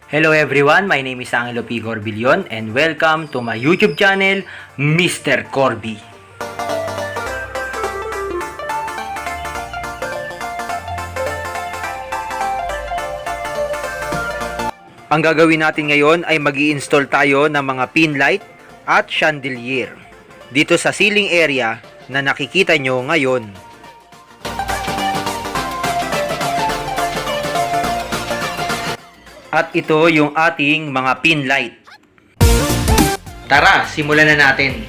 Hello everyone, my name is Angelo P. Corbillion and welcome to my YouTube channel, Mr. Corbi. Ang gagawin natin ngayon ay mag-i-install tayo ng mga pin light at chandelier dito sa ceiling area na nakikita nyo ngayon. At ito yung ating mga pin light. Tara, simulan na natin.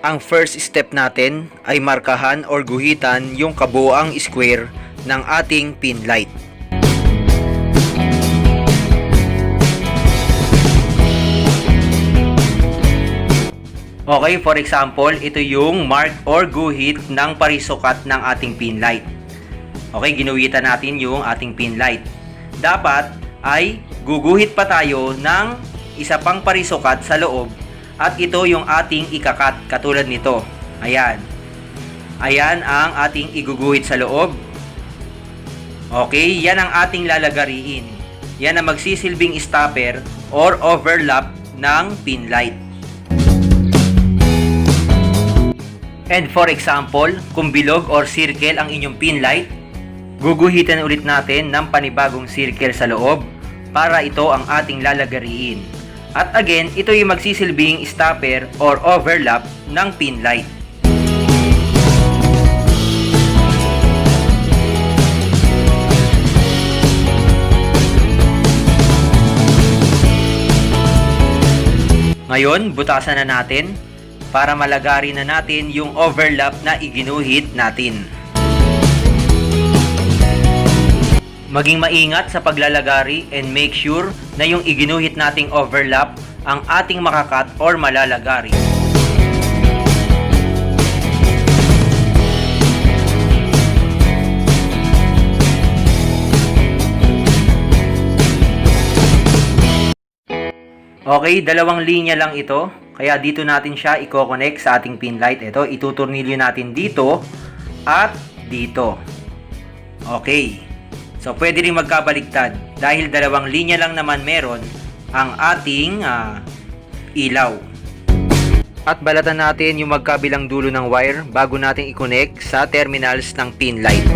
Ang first step natin ay markahan or guhitan yung kabuoang square ng ating pin light. Okay, for example, ito yung mark or guhit ng parisukat ng ating pin light. Okay, ginuhitan natin yung ating pin light. Dapat ay guguhit pa tayo ng isa pang parisukat sa loob at ito yung ating ikakat katulad nito. Ayan. Ayan ang ating iguguhit sa loob. Okay, yan ang ating lalagariin. Yan ang magsisilbing stopper or overlap ng pin light. And for example, kung bilog or circle ang inyong pin light, guguhitan ulit natin ng panibagong circle sa loob para ito ang ating lalagariin. At again, ito yung magsisilbing stopper or overlap ng pin light. Ngayon, butasan na natin para malagari na natin yung overlap na iginuhit natin. Maging maingat sa paglalagari and make sure na yung iginuhit nating overlap ang ating makakat or malalagari. Okay, dalawang linya lang ito. Kaya dito natin siya i-connect sa ating pin light. Ito, ituturnilyo natin dito at dito. Okay. So, pwede rin magkabaligtad. Dahil dalawang linya lang naman meron ang ating ilaw. At balatan natin yung magkabilang dulo ng wire bago natin i-connect sa terminals ng pin light.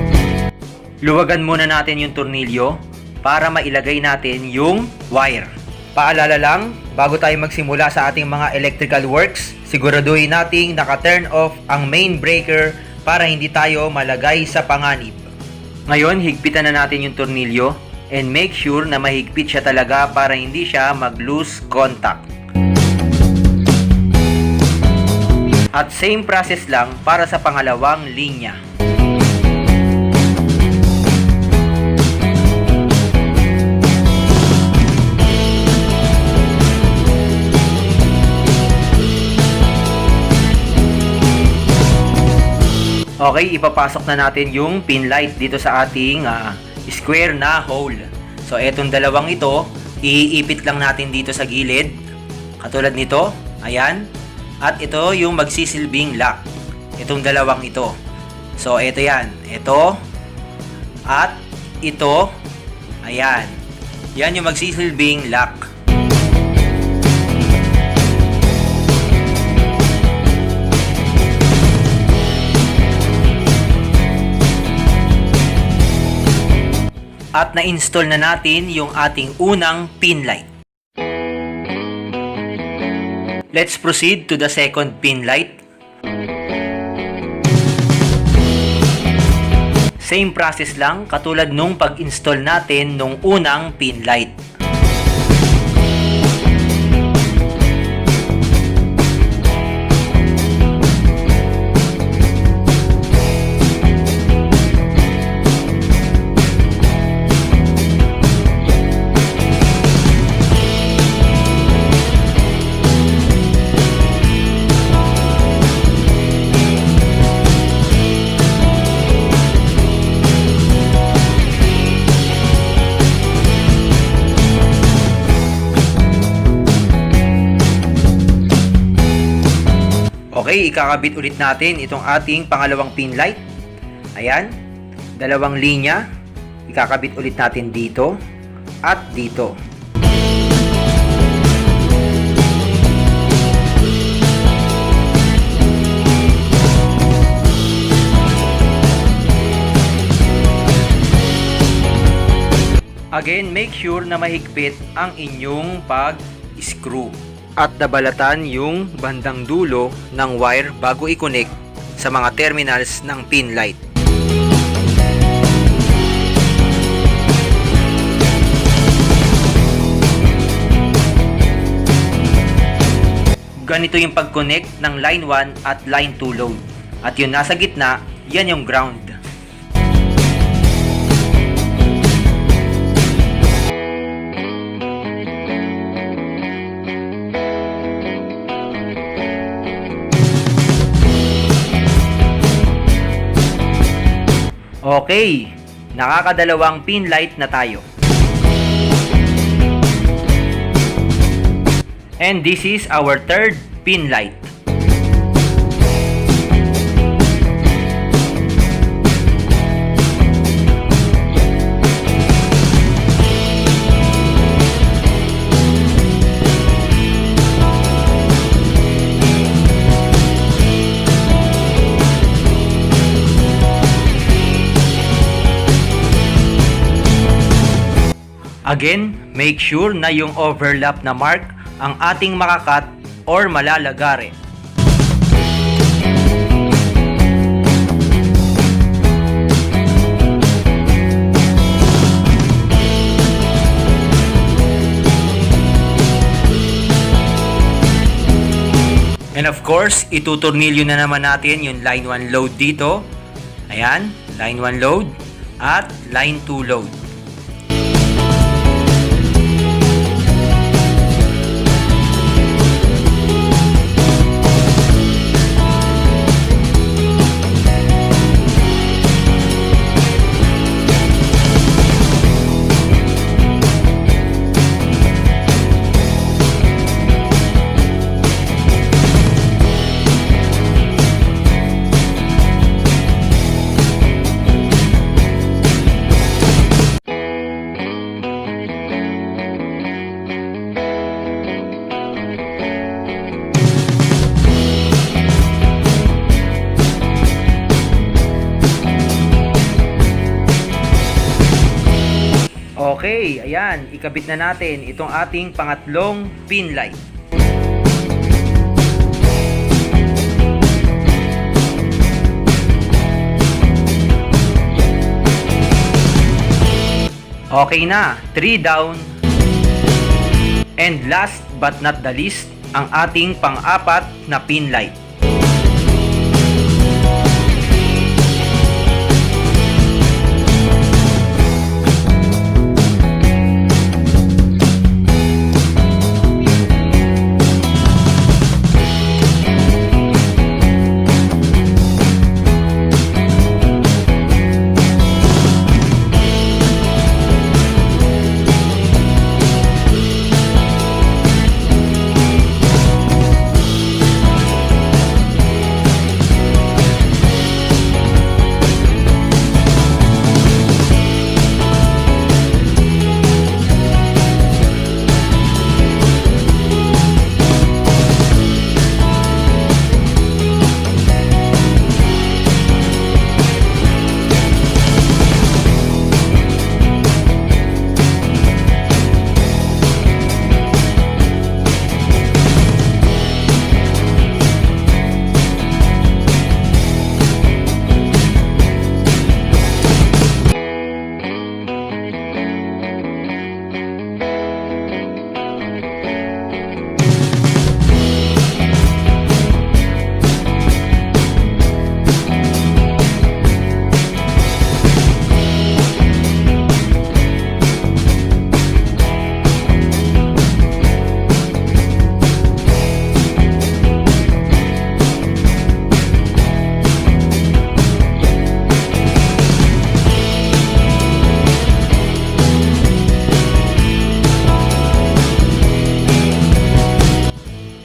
Luwagan muna natin yung tornilyo para mailagay natin yung wire. Paalala lang, bago tayo magsimula sa ating mga electrical works, siguraduhin nating naka-turn off ang main breaker para hindi tayo malagay sa panganib. Ngayon, higpitan na natin yung tornilyo and make sure na mahigpit siya talaga para hindi siya mag-loose contact. At same process lang para sa pangalawang linya. Okay, ipapasok na natin yung pin light dito sa ating square na hole. So, etong dalawang ito, iipit lang natin dito sa gilid. Katulad nito, ayan. At ito yung magsisilbing lock. Itong dalawang ito. So, ito yan. Ito. At ito. Ayan. Yan yung magsisilbing lock. At na-install na natin yung ating unang pin light. Let's proceed to the second pin light. Same process lang katulad nung pag-install natin nung unang pin light. Okay, ikakabit ulit natin itong ating pangalawang pin light. Ayan, dalawang linya. ikakabit ulit natin dito at dito. Again, make sure na mahigpit ang inyong pag-screw at nabalatan yung bandang dulo ng wire bago i-connect sa mga terminals ng pin light. Ganito yung pag-connect ng line 1 at line 2 load. At yung nasa gitna, yan yung ground. Okay, nakakadalawang pin light na tayo. And this is our third pin light. Again, make sure na yung overlap na mark ang ating makakat or malalagare. And of course, ituturnilyo na naman natin yung line 1 load dito. Ayan, line 1 load at line 2 load. Okay, ayan, ikabit na natin itong ating pangatlong pin light. Okay na, 3 down. And last but not the least, ang ating pang-apat na pin light.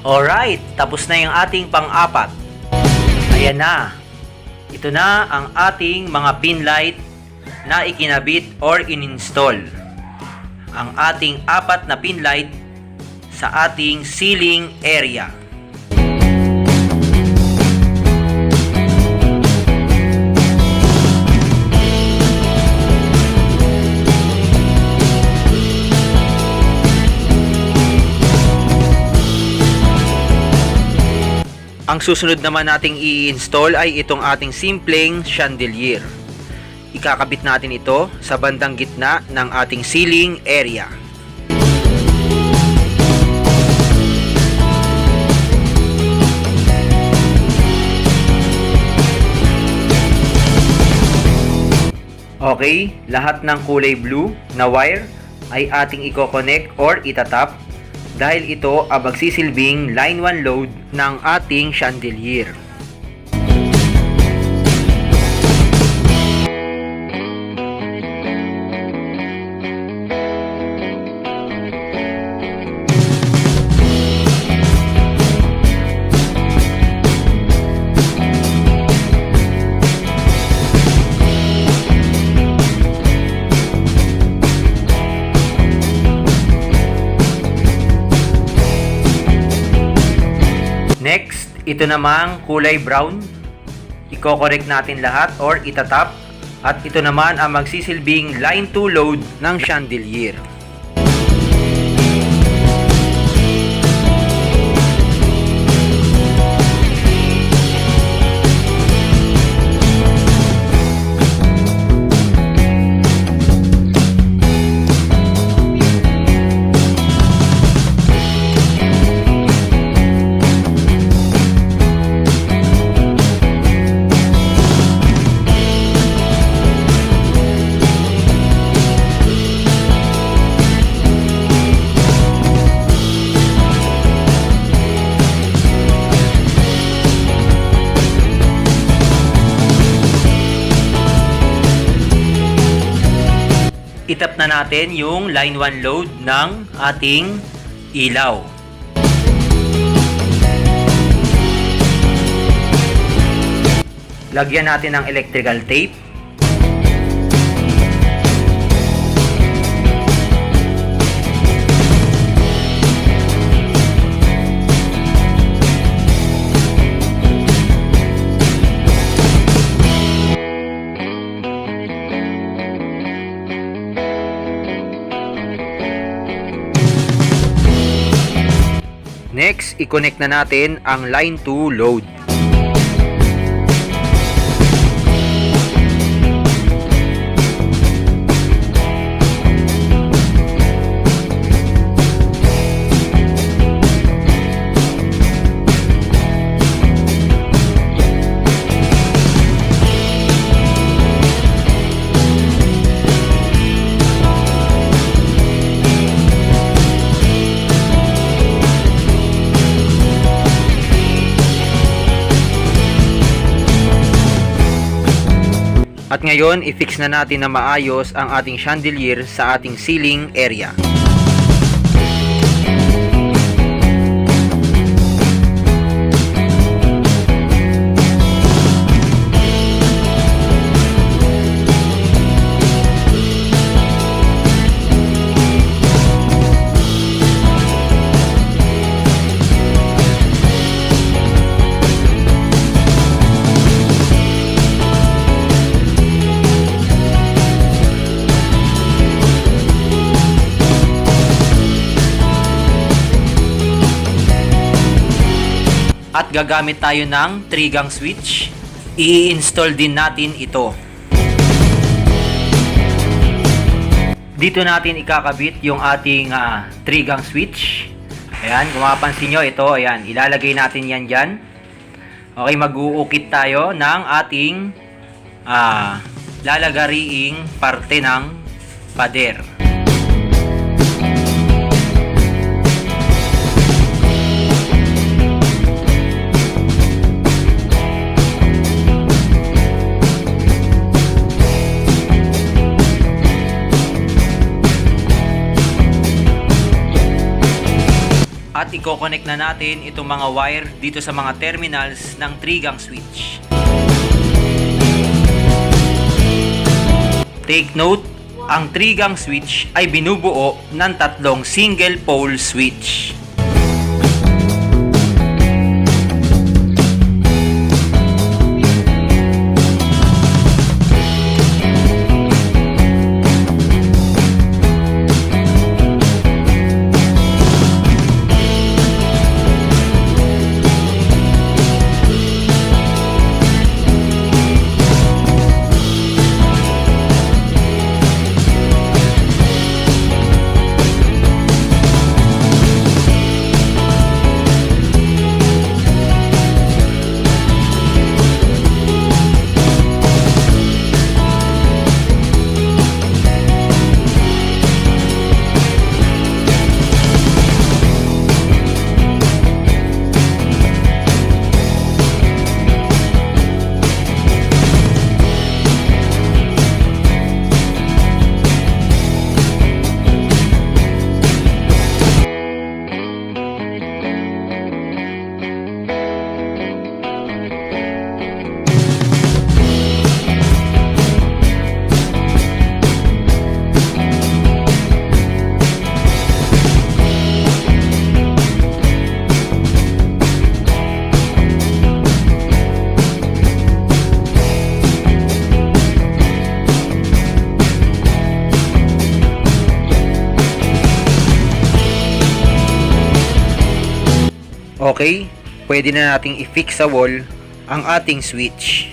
Alright, tapos na yung ating pang-apat. Ayan na. Ito na ang ating mga pin light na ikinabit or in-install ang ating 4 na pin light sa ating ceiling area. Ang susunod naman nating i-install ay itong ating simpleng chandelier. Ikakabit natin ito sa bandang gitna ng ating ceiling area. Okay, lahat ng kulay blue na wire ay ating i-connect or itatap dahil ito ang magsisilbing line 1 load ng ating chandelier. Next, ito namang kulay brown. Iko-correct natin lahat or itatap. At ito naman ang magsisilbing line 2 load ng chandelier. Itap na natin yung line 1 load ng ating ilaw. Lagyan natin ng electrical tape. Next, i-connect na natin ang line 2 load. At ngayon, i-fix na natin na maayos ang ating chandelier sa ating ceiling area. At gagamit tayo ng 3-gang switch. I-install din natin ito. Dito natin ikakabit yung ating 3-gang switch. Ayan, kung mapapansin nyo, ito, ayan, ilalagay natin yan dyan. Okay, mag-uukit tayo ng ating lalagariing parte ng pader. At i-connect na natin itong mga wire dito sa mga terminals ng 3-gang switch. Take note, ang 3-gang switch ay binubuo ng 3 single pole switch. Okay, pwede na nating i-fix sa wall ang ating switch.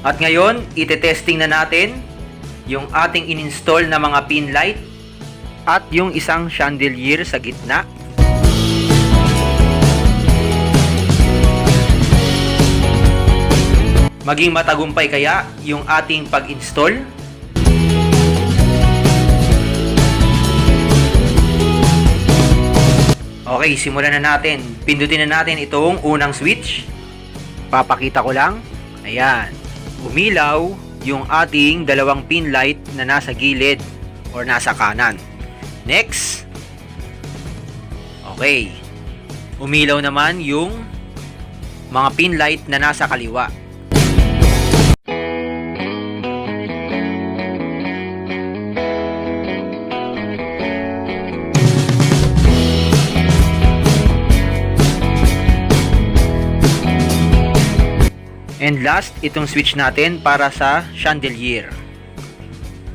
At ngayon, ite-testing na natin yung ating in-install na mga pin light at yung isang chandelier sa gitna. Maging matagumpay kaya yung ating pag-install? Okay, simulan na natin. Pindutin na natin itong unang switch. Papakita ko lang. Ayan. Umilaw yung ating 2 pin light na nasa gilid or nasa kanan. Next. Okay. Umilaw naman yung mga pin light na nasa kaliwa. And last, itong switch natin para sa chandelier.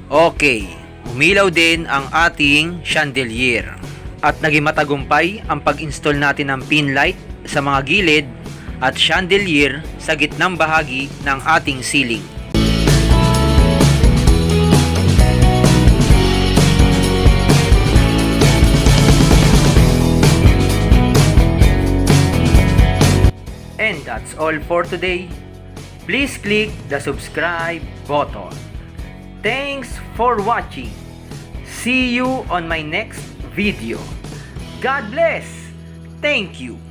Okay. Umilaw din ang ating chandelier. At naging matagumpay ang pag-install natin ng pin light sa mga gilid at chandelier sa gitnang bahagi ng ating ceiling. And that's all for today. Please click the subscribe button. Thanks for watching. See you on my next video. God bless. Thank you.